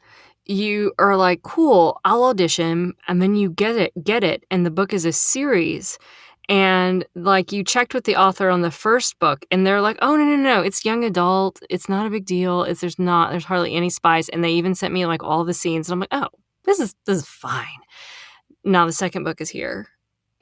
you are like, cool, I'll audition, and then you get it, and the book is a series. And like you checked with the author on the first book, and they're like, oh no, it's young adult, it's not a big deal. There's hardly any spice, and they even sent me like all the scenes, and I'm like, oh, this is fine. Now the second book is here.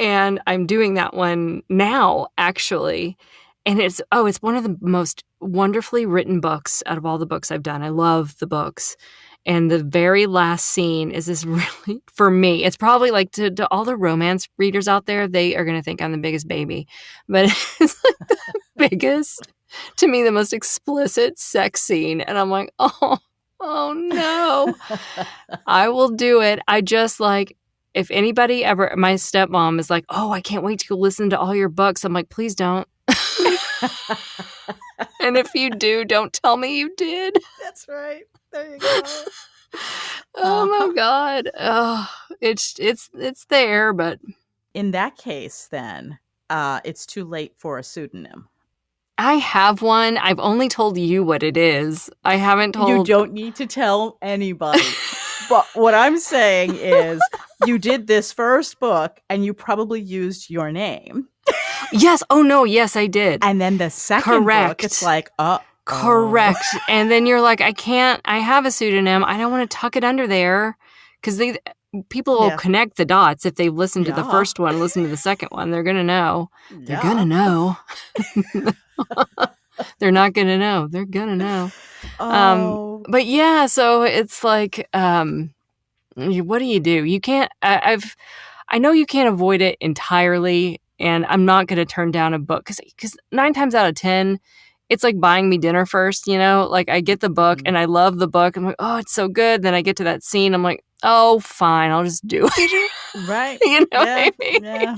And I'm doing that one now, actually. And it's one of the most wonderfully written books out of all the books I've done. I love the books. And the very last scene is this really, for me, it's probably like to all the romance readers out there, they are going to think I'm the biggest baby. But it's like the biggest, to me, the most explicit sex scene. And I'm like, oh no, I will do it. I just like, if anybody ever, my stepmom is like, oh, I can't wait to go listen to all your books. I'm like, please don't. And if you do, don't tell me you did. That's right. There you go. Oh my God. Oh, it's there, but in that case, then it's too late for a pseudonym. I have one. I've only told you what it is. I haven't told. You don't need to tell anybody. But what I'm saying is you did this first book and you probably used your name. Yes. Oh, no. Yes, I did. And then the second book, it's like, correct. And then you're like, I have a pseudonym. I don't want to tuck it under there because people will Yeah. connect the dots if they've listened to the Yeah. first one, listen to the second one. They're going to know. They're going to Yeah. know. They're not going to know. They're going to know. Oh. But yeah, so it's like, what do? You can't, I know you can't avoid it entirely, and I'm not going to turn down a book because 9 times out of 10, it's like buying me dinner first, Like I get the book Mhm. and I love the book. I'm like, oh, it's so good. Then I get to that scene. I'm like, oh, fine, I'll just do it. Right. You know what Yeah. I mean? Yeah.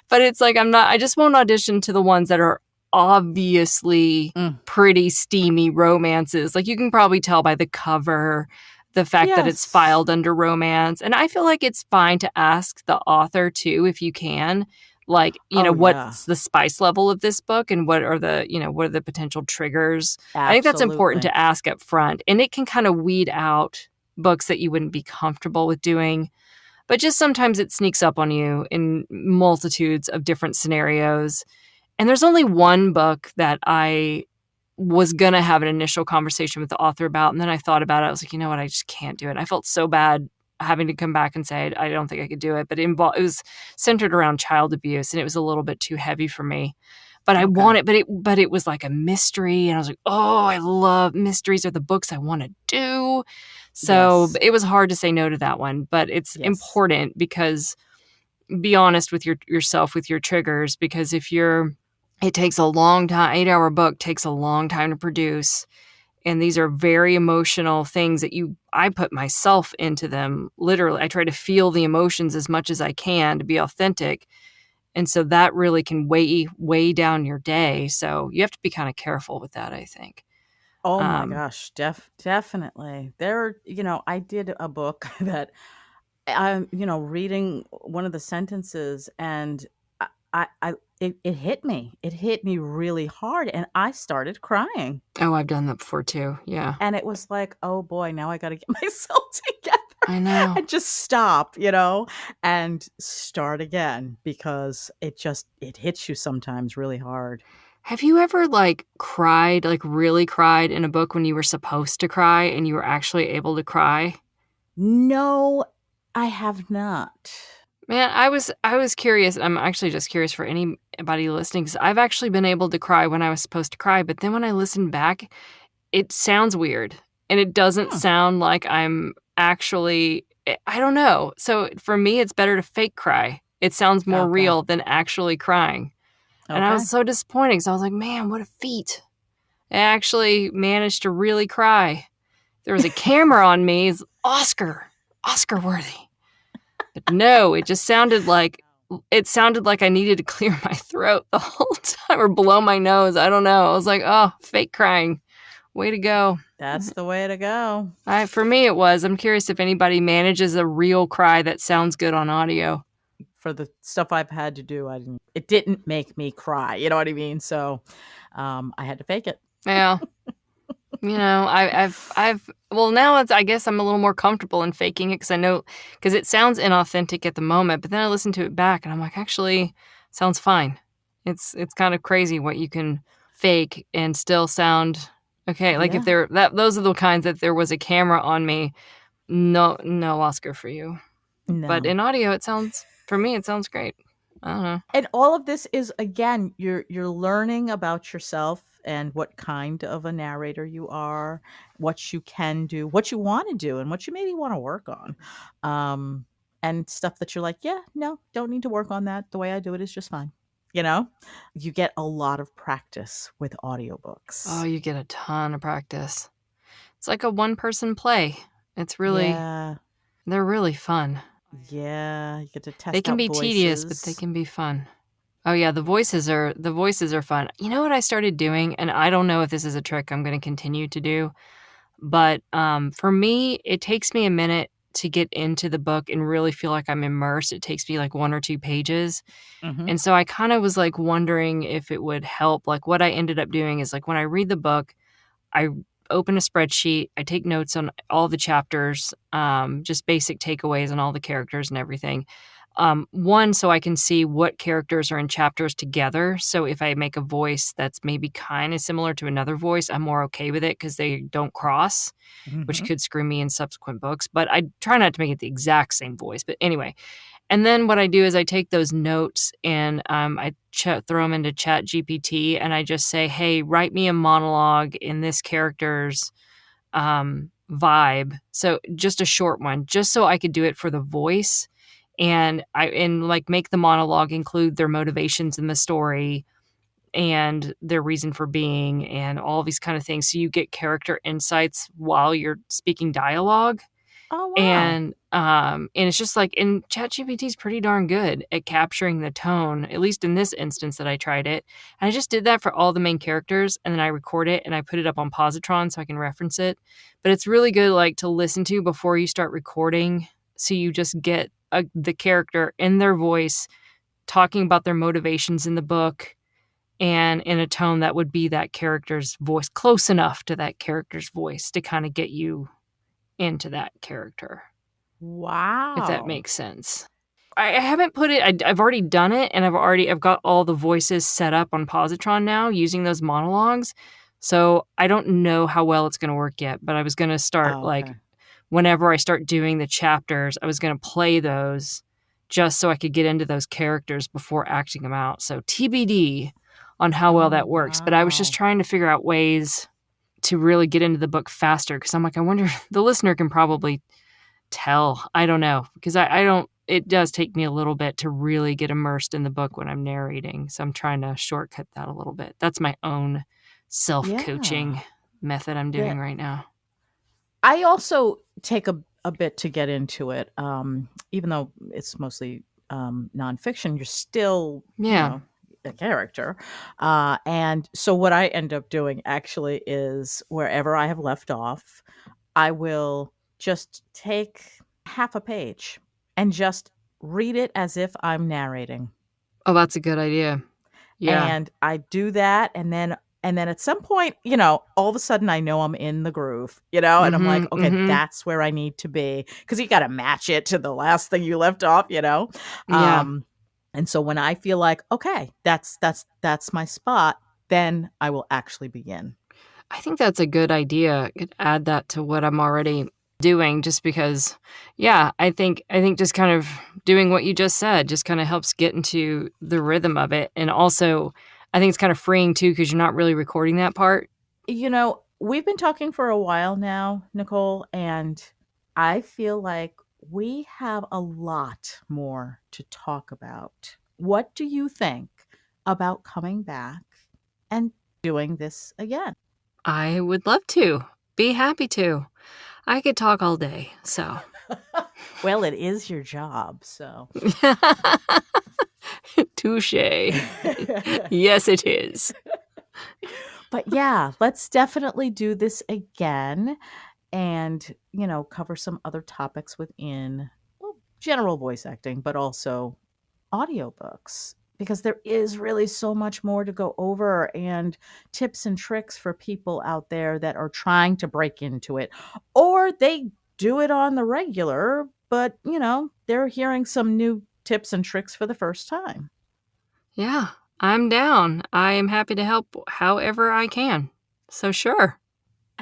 But it's like I just won't audition to the ones that are obviously Mm. pretty steamy romances. Like you can probably tell by the cover, the fact that it's Yes. filed under romance. And I feel like it's fine to ask the author too, if you can, like, Oh, yeah. what's the spice level of this book and what are the potential triggers? I think that's important Absolutely. to ask up front. And it can kind of weed out books that you wouldn't be comfortable with doing. But just sometimes it sneaks up on you in multitudes of different scenarios. And there's only one book that I was going to have an initial conversation with the author about. And then I thought about it. I was like, you know what? I just can't do it. I felt so bad having to come back and say, I don't think I could do it. But it was centered around child abuse, and it was a little bit too heavy for me. But I Okay. wanted, but it was like a mystery. And I was like, oh, I love mysteries are the books I want to do. So Yes. it was hard to say no to that one. But it's Yes. important because be honest with yourself with your triggers, because it takes a long time. 8-hour book takes a long time to produce, and these are very emotional things that I put myself into them. Literally, I try to feel the emotions as much as I can to be authentic, and so that really can weigh down your day. So you have to be kind of careful with that, I think. Oh my um gosh, definitely. I did a book that I'm, reading one of the sentences, and it hit me. It hit me really hard, and I started crying. oh, I've done that before too. Yeah, And it was like, "Oh boy, now I gotta get myself together I know. and just stop, and start again," because it hits you sometimes really hard. Have you ever cried, really cried in a book when you were supposed to cry and you were actually able to cry? No, I have not. Man, I was curious. I'm actually just curious for anybody listening, because I've actually been able to cry when I was supposed to cry, but then when I listen back, it sounds weird, and it doesn't Hmm, sound like I'm actually. I don't know. So for me, it's better to fake cry. It sounds more okay, real than actually crying. And I was okay. so disappointed because I was like, man, what a feat! I actually managed to really cry. There was a camera on me. It's Oscar worthy. But no, it sounded like I needed to clear my throat the whole time or blow my nose. I don't know. I was like, oh, fake crying. Way to go. That's the way to go. For me, it was. I'm curious if anybody manages a real cry that sounds good on audio. For the stuff I've had to do, it didn't make me cry, you know what I mean? So, I had to fake it. Yeah. Well, now I guess I'm a little more comfortable in faking it because it sounds inauthentic at the moment, but then I listen to it back and I'm like, actually, sounds fine. It's kind of crazy what you can fake and still sound okay. Like if Yeah. those are the kinds that there was a camera on me, no Oscar for you. But No. in audio, for me, it sounds great. I don't know. And all of this is, again, you're learning about yourself and what kind of a narrator you are, what you can do, what you wanna do, and what you maybe wanna work on. Um, and stuff that you're like, "Yeah, no, don't need to work on that. The way I do it is just fine." You know? You get a lot of practice with Oh, audiobooks. you get a ton of practice. It's like a one-person play. Yeah. They're really fun. Yeah, you get to They test can out be tedious, but they voices. can be fun. Oh yeah, the voices are fun. You know what I started doing, and I don't know if this is a trick I'm going to continue to do, but for me, it takes me a minute to get into the book and really feel like I'm immersed. It takes me like 1 or 2 pages, Mhm. and so I kind of was like wondering if it would help. Like what I ended up doing is like when I read the book, I open a spreadsheet. I take notes on all the chapters, just basic takeaways on all the characters and everything. One, so I can see what characters are in chapters together. So if I make a voice that's maybe kind of similar to another voice, I'm more okay with it because they don't cross, which Mhm. could screw me in subsequent books. But I try not to make it the exact same voice. But anyway, and then what I do is I take those notes and I throw them into Chat GPT and I just say, hey, write me a monologue in this character's vibe. So just a short one, just so I could do it for the voice. And like make the monologue include their motivations in the story and their reason for being and all these kind of things. So you get character insights while you're speaking dialogue. Oh, wow. And it's just like, and ChatGPT is pretty darn good at capturing the tone, at least in this instance that I tried it. And I just did that for all the main characters, and then I record it and I put it up on Positron so I can reference it. But it's really good, like, to listen to before you start recording, so you just get the character in their voice talking about their motivations in the book and in a tone that would be that character's voice, close enough to that character's voice to kind of get you into that character, if that Wow. makes sense. I haven't put it. I've already done it, and I've got all the voices set up on Positron now using those monologues. So I don't know how well it's going to work yet, but I was going to start, Oh, like, okay. whenever I start doing the chapters, I was going to play those just so I could get into those characters before acting them out. So TBD on how well Oh, that works. But I was just wow. trying to figure out ways to really get into the book faster because I'm like, I wonder if the listener can probably tell. I don't know because I don't. It does take me a little bit to really get immersed in the book when I'm narrating. So I'm trying to shortcut that a little bit. That's my own self Yeah. coaching method I'm doing That right now. I also take a bit to get into it, even though it's mostly, nonfiction, you're still, Yeah. a character, and so what I end up doing actually is wherever I have left off, I will just take half a page and just read it as if I'm narrating. Oh, that's a good idea. Yeah. And I do that, and then at some point, all of a sudden I know I'm in the groove, and I'm like, Mm-hmm. "Okay, Mm-hmm. that's where I need to be," because you gotta match it to the last thing you left off. Yeah. And so when I feel like, "Okay, that's my spot," then I will actually begin. I think that's a good idea. I could add that to what I'm already doing just because yeah, I think just kind of doing what you just said just kind of helps get into the rhythm of it. And also I think it's kind of freeing too because you're not really recording that part. We've been talking for a while now, Nicole, and I feel like we have a lot more to talk about. What do you think about coming back and doing this again? I would love to. Be happy to. I could talk all day. So Well, it is your job, so. touche. Yes, it is. But yeah, let's definitely do this again and, cover some other topics within, well, general voice acting, but also audiobooks because there is really so much more to go over and tips and tricks for people out there that are trying to break into it or they do it on the regular, but they're hearing some new tips and tricks for the first time. Yeah, I'm down. I am happy to help however I can. So sure.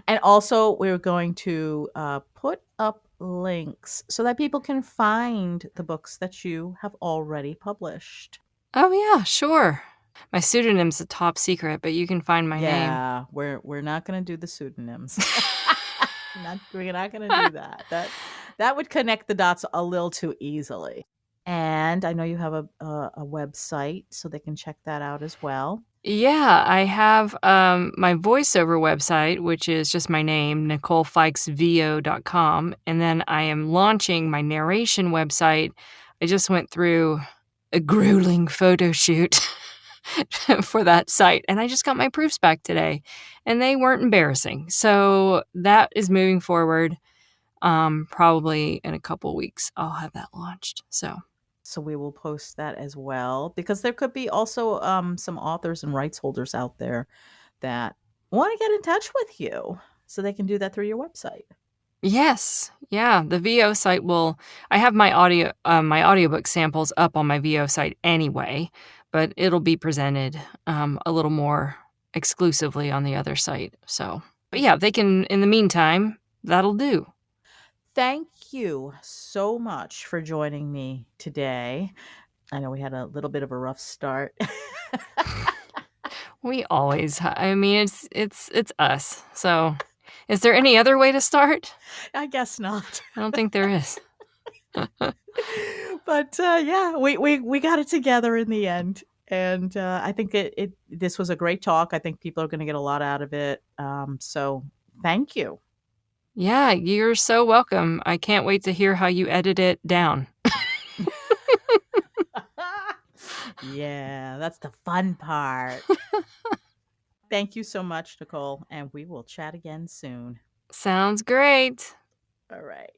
And also, we're going to put up links so that people can find the books that you have already published. Oh yeah, sure. My pseudonym's a top secret, but you can find my name. Yeah, we're not gonna do the pseudonyms. We're not gonna do that. That would connect the dots a little too easily. And I know you have a website, so they can check that out as well. Yeah, I have my voiceover website, which is just my name, NicoleFikesVO.com. And then I am launching my narration website. I just went through a grueling photo shoot for that site, and I just got my proofs back today, and they weren't embarrassing. So that is moving forward. Probably in a couple weeks, I'll have that launched. So So we will post that as well because there could be also some authors and rights holders out there that want to get in touch with you, so they can do that through your website. Yes. Yeah, the VO site will I have my audiobook samples up on my VO site anyway, but it'll be presented a little more exclusively on the other site. So, but yeah, they can in the meantime, that'll do. Thank you so much for joining me today. I know we had a little bit of a rough start. We always I mean, it's us. So, is there any other way to start? I guess not. I don't think there is. But yeah, we got it together in the end, and I think this was a great talk. I think people are going to get a lot out of it. So thank you. Yeah, you're so welcome. I can't wait to hear how you edit it down. Yeah, that's the fun part. Thank you so much, Nicole, and we will chat again soon. Sounds great. All right.